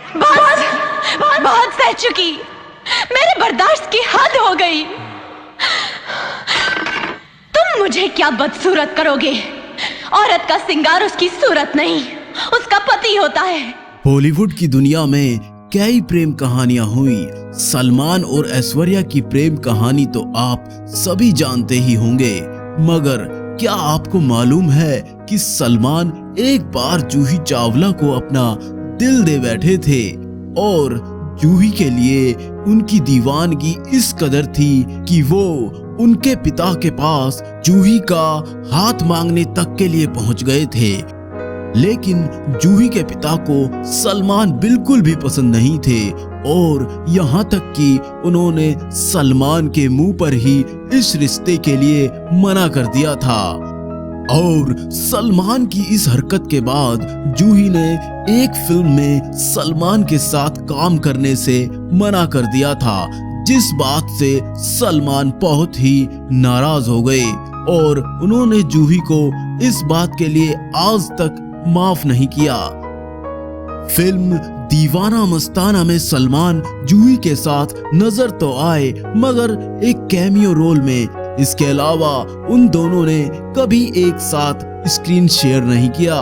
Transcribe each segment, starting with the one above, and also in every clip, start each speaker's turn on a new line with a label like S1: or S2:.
S1: बहुत बहुत बहुत सह चुकी, मेरे बर्दाश्त की हद हो गई। तुम मुझे क्या बदसूरत करोगे? औरत का सिंगार उसकी सूरत नहीं, उसका पति होता है।
S2: बॉलीवुड की दुनिया में कई प्रेम कहानियां हुई। सलमान और ऐश्वर्या की प्रेम कहानी तो आप सभी जानते ही होंगे, मगर क्या आपको मालूम है कि सलमान एक बार जूही चावला को अपना दिल दे बैठे थे और जूही के लिए उनकी दीवानगी इस कदर थी कि वो उनके पिता के पास जूही का हाथ मांगने तक के लिए पहुंच गए थे। लेकिन जूही के पिता को सलमान बिल्कुल भी पसंद नहीं थे और यहाँ तक कि उन्होंने सलमान के मुंह पर ही इस रिश्ते के लिए मना कर दिया था। और सलमान की इस हरकत के बाद जूही ने एक फिल्म में सलमान के साथ काम करने से मना कर दिया था, जिस बात से सलमान बहुत ही नाराज हो गए और उन्होंने जूही को इस बात के लिए आज तक माफ नहीं किया। फिल्म दीवाना मस्ताना में सलमान जूही के साथ नजर तो आए, मगर एक कैमियो रोल में। इसके अलावा उन दोनों ने कभी एक साथ स्क्रीन शेयर नहीं किया।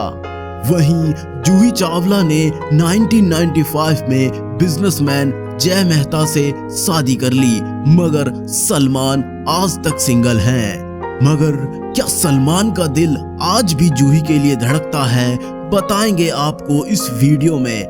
S2: वहीं जूही चावला ने 1995 में बिजनेसमैन जय मेहता से शादी कर ली, मगर सलमान आज तक सिंगल हैं। मगर क्या सलमान का दिल आज भी जूही के लिए धड़कता है? बताएंगे आपको इस वीडियो में।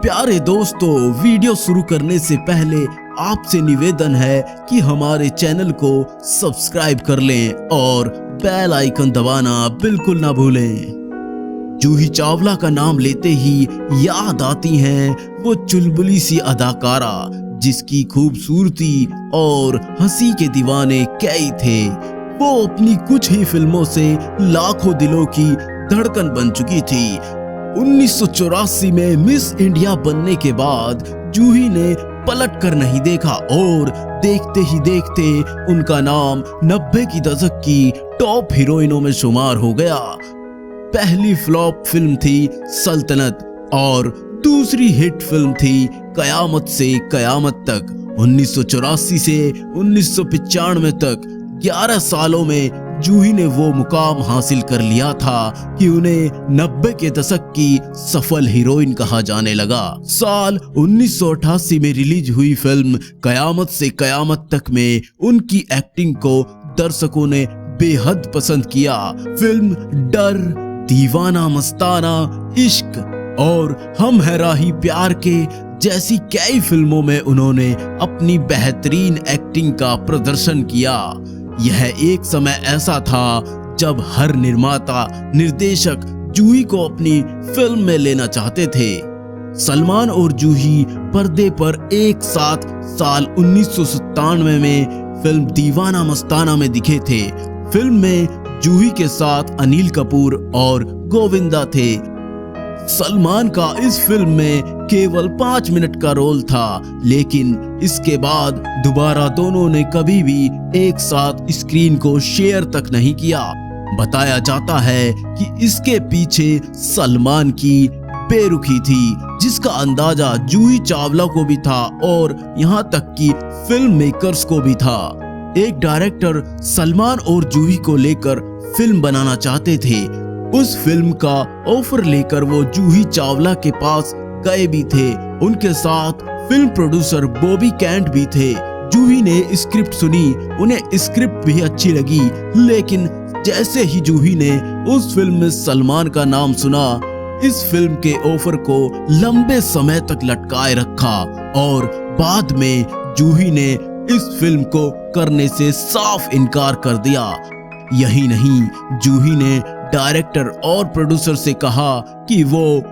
S2: प्यारे दोस्तों, वीडियो शुरू करने से पहले आपसे निवेदन है कि हमारे चैनल को सब्सक्राइब कर लें और बेल आइकन दबाना बिल्कुल ना भूलें। जूही चावला का नाम लेते ही याद आती हैं वो चुलबुली सी अदाकारा जिसकी खूबसूरती और हंसी के दीवाने कई थे। वो अपनी कुछ ही फिल्मों से लाखों दिलों की धड़कन बन चुकी थी। 1984 में मिस इंडिया बनने के बाद जूही ने पलट कर नहीं देखा और देखते ही देखते उनका नाम 90 की दशक की टॉप हीरोइनों में शुमार हो गया। पहली फ्लॉप फिल्म थी सल्तनत और दूसरी हिट फिल्म थी कयामत से कयामत तक। 1984 से 1995 तक 11 सालों में जूही ने वो मुकाम हासिल कर लिया था कि उन्हें 90 के दशक की सफल हीरोइन कहा जाने लगा। साल 1988 में रिलीज हुई फिल्म कयामत से कयामत तक में उनकी एक्टिंग को दर्शकों ने बेहद पसंद किया। फिल्म डर, दीवाना मस्ताना, इश्क और हम है राही प्यार के जैसी कई फिल्मों में उन्होंने अपनी बेहतरीन एक्टिंग का प्रदर्शन किया। यह एक समय ऐसा था जब हर निर्माता, निर्देशक जूही को अपनी फिल्म में लेना चाहते थे। सलमान और जूही पर्दे पर एक साथ साल 1997 में फिल्म दीवाना मस्ताना में दिखे थे। फिल्म में जूही के साथ अनिल कपूर और गोविंदा थे। सलमान का इस फिल्म में केवल 5 मिनट का रोल था, लेकिन इसके बाद दोबारा दोनों ने कभी भी एक साथ स्क्रीन को शेयर तक नहीं किया। बताया जाता है कि इसके पीछे सलमान की बेरुखी थी, जिसका अंदाजा जूही चावला को भी था और यहाँ तक कि फिल्म मेकर्स को भी था। एक डायरेक्टर सलमान और जूही को लेकर फिल्म बनाना चाहते थे। उस फिल्म का ऑफर लेकर वो जूही चावला के पास गए भी थे। उनके साथ फिल्म प्रोड्यूसर बॉबी कैंट भी थे। जूही ने स्क्रिप्ट सुनी, उन्हें स्क्रिप्ट भी अच्छी लगी, लेकिन जैसे ही जूही ने उस फिल्म में सलमान का नाम सुना, इस फिल्म के ऑफर को लंबे समय तक लटकाए रखा और बाद में जूही ने इस फिल्म को करने से साफ इनकार कर दिया। यही नहीं, जूही ने डायरेक्टर और प्रोड्यूसर से कहा कि वो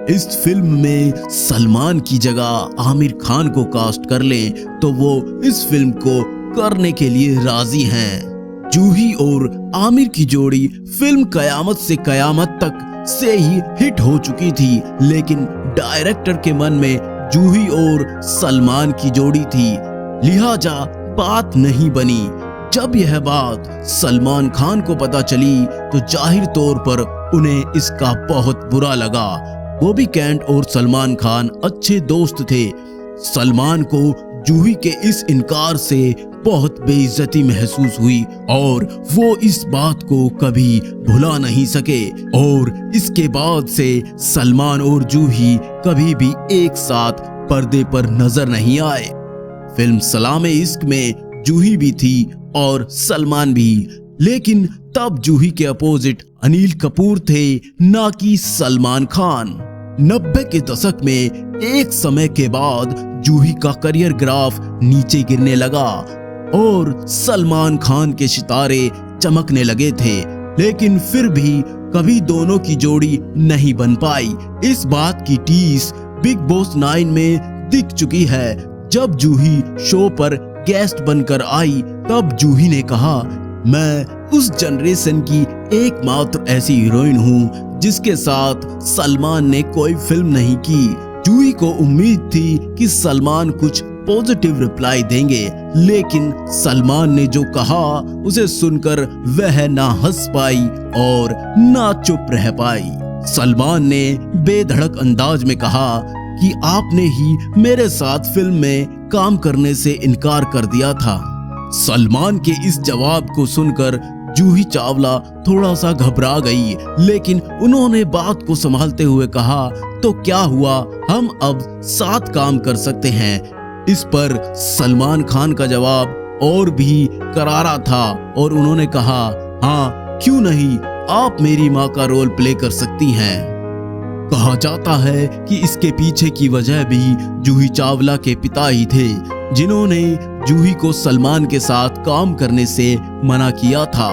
S2: इस फिल्म में सलमान की जगह आमिर खान को कास्ट कर लें, तो वो इस फिल्म को करने के लिए राजी हैं। जूही और आमिर की जोड़ी फिल्म कयामत से कयामत तक से ही हिट हो चुकी थी, लेकिन डायरेक्टर के मन में जूही और सलमान की जोड़ी थी, लिहाजा बात नहीं बनी। जब यह बात सलमान खान को पता चली तो जाहिर तौर पर उन्हें इसका बहुत बुरा लगा बॉबी कैंट और सलमान खान अच्छे दोस्त थे। सलमान को जूही के इस इनकार से बहुत बेइज्जती महसूस हुई और वो इस बात को कभी भुला नहीं सके और इसके बाद से सलमान और जूही कभी भी एक साथ पर्दे पर नजर नहीं आए। फिल्म सलामे इश्क में जूही भी थी और सलमान भी, लेकिन तब जूही के अपोजिट अनिल कपूर थे, ना कि सलमान खान। 90 के दशक में एक समय के बाद जूही का करियर ग्राफ नीचे गिरने लगा और सलमान खान के सितारे चमकने लगे थे, लेकिन फिर भी कभी दोनों की जोड़ी नहीं बन पाई। इस बात की टीस बिग बॉस 9 में दिख चुकी है। जब जूही शो पर गेस्ट बनकर आई तब जूही ने कहा, मैं उस जनरेशन की एकमात्र ऐसी हीरोइन हूँ जिसके साथ सलमान ने कोई फिल्म नहीं की। जूही को उम्मीद थी कि सलमान कुछ पॉजिटिव रिप्लाई देंगे, लेकिन सलमान ने जो कहा उसे सुनकर वह ना हंस पाई और ना चुप रह पाई। सलमान ने बेधड़क अंदाज में कहा कि आपने ही मेरे साथ फिल्म में काम करने से इनकार कर दिया था। सलमान के इस जवाब को सुनकर जूही चावला थोड़ा सा घबरा गई, लेकिन उन्होंने बात को संभालते हुए कहा, तो क्या हुआ, हम अब साथ काम कर सकते हैं। इस पर सलमान खान का जवाब और भी करारा था और उन्होंने कहा, हाँ क्यों नहीं, आप मेरी माँ का रोल प्ले कर सकती हैं। कहा जाता है कि इसके पीछे की वजह भी जूही चावला के पिता ही थे, जिन्होंने जूही को सलमान के साथ काम करने से मना किया था।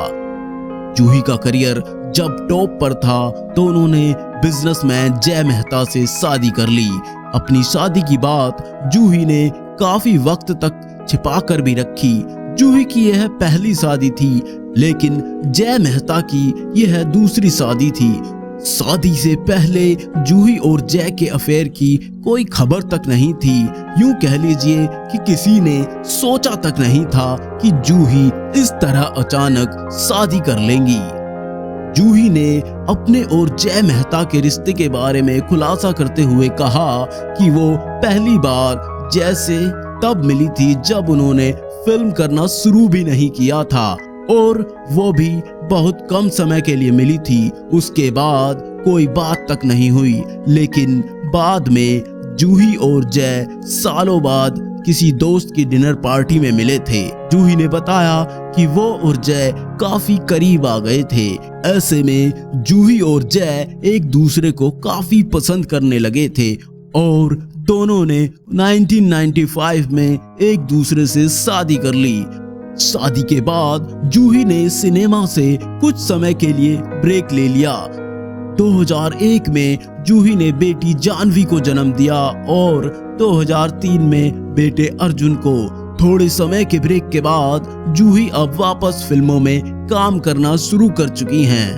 S2: जूही का करियर जब टॉप पर था तो उन्होंने बिजनेसमैन जय मेहता से शादी कर ली। अपनी शादी की बात जूही ने काफी वक्त तक छिपा कर भी रखी। जूही की यह पहली शादी थी, लेकिन जय मेहता की यह दूसरी शादी थी। शादी से पहले जूही और जय के अफेयर की कोई खबर तक नहीं थी। यूं कह लीजिए कि किसी ने सोचा तक नहीं था कि जूही इस तरह अचानक शादी कर लेंगी। जूही ने अपने और जय मेहता के रिश्ते के बारे में खुलासा करते हुए कहा कि वो पहली बार जय से तब मिली थी जब उन्होंने फिल्म करना शुरू भी नहीं किया था और वो भी बहुत कम समय के लिए मिली थी। उसके बाद कोई बात तक नहीं हुई, लेकिन बाद में जूही और जय सालों बाद किसी दोस्त की डिनर पार्टी में मिले थे। जूही ने बताया कि वो और जय काफी करीब आ गए थे। ऐसे में जूही और जय एक दूसरे को काफी पसंद करने लगे थे और दोनों ने 1995 में एक दूसरे से शादी कर ली। शादी के बाद जूही ने सिनेमा से कुछ समय के लिए ब्रेक ले लिया। 2001 में जूही ने बेटी जानवी को जन्म दिया और 2003 में बेटे अर्जुन को। थोड़े समय के ब्रेक के बाद जूही अब वापस फिल्मों में काम करना शुरू कर चुकी हैं।